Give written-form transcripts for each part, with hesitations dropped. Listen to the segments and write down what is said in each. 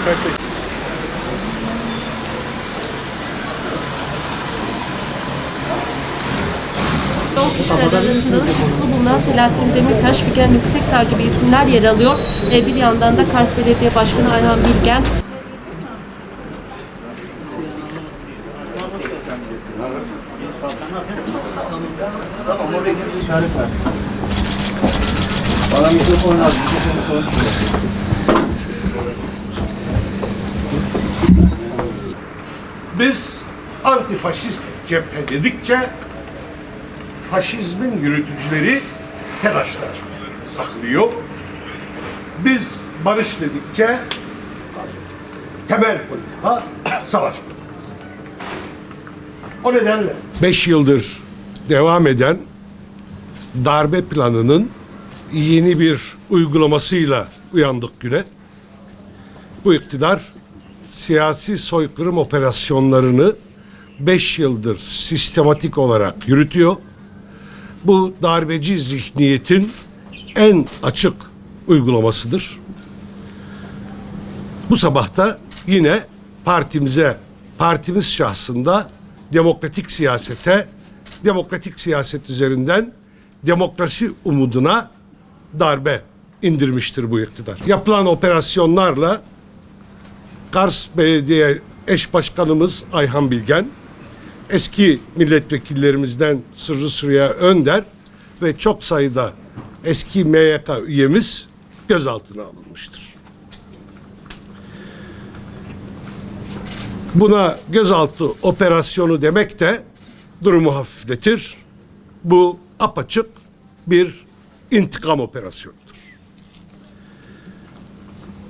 Kişiler arasında tutuklu bulunan Selahattin Demirtaş, Figen Yüksekdağ gibi isimler yer alıyor. Bir yandan da Kars Belediye Başkanı Ayhan Bilgen. Bana mikrofon lazım. Biz antifaşist cephe dedikçe faşizmin yürütücüleri telaşla saklıyor. Biz barış dedikçe temel politika savaş politikası. O nedenle 5 yıldır devam eden darbe planının yeni bir uygulamasıyla uyandık güne. Bu iktidar siyasi soykırım operasyonlarını 5 yıldır sistematik olarak yürütüyor. Bu darbeci zihniyetin en açık uygulamasıdır. Bu sabah da yine partimiz şahsında demokratik siyasete, demokratik siyaset üzerinden demokrasi umuduna darbe indirmiştir bu iktidar. Yapılan operasyonlarla Kars Belediye Eş Başkanımız Ayhan Bilgen, eski milletvekillerimizden Sırrı Süreyya Önder ve çok sayıda eski MYK üyemiz gözaltına alınmıştır. Buna gözaltı operasyonu demek de durumu hafifletir. Bu apaçık bir intikam operasyonudur.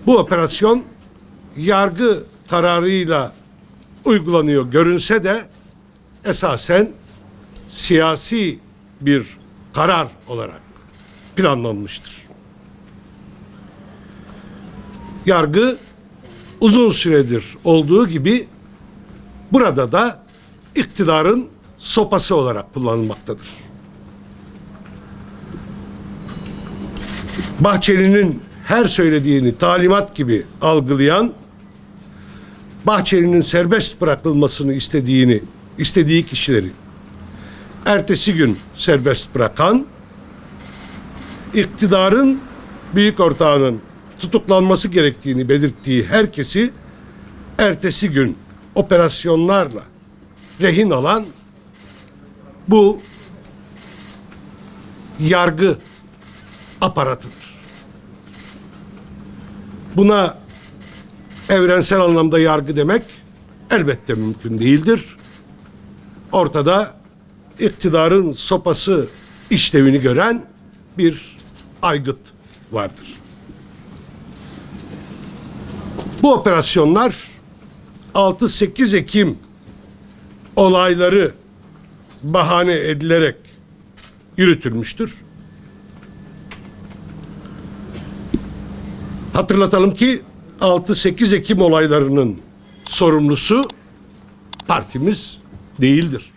Bu operasyon yargı kararıyla uygulanıyor görünse de esasen siyasi bir karar olarak planlanmıştır. Yargı uzun süredir olduğu gibi burada da iktidarın sopası olarak kullanılmaktadır. Bahçeli'nin her söylediğini talimat gibi algılayan, Bahçeli'nin serbest bırakılmasını istediği kişileri ertesi gün serbest bırakan, iktidarın büyük ortağının tutuklanması gerektiğini belirttiği herkesi ertesi gün operasyonlarla rehin alan bu yargı aparatıdır. Buna evrensel anlamda yargı demek elbette mümkün değildir. Ortada iktidarın sopası işlevini gören bir aygıt vardır. Bu operasyonlar 6-8 Ekim olayları bahane edilerek yürütülmüştür. Hatırlatalım ki 6-8 Ekim olaylarının sorumlusu partimiz değildir.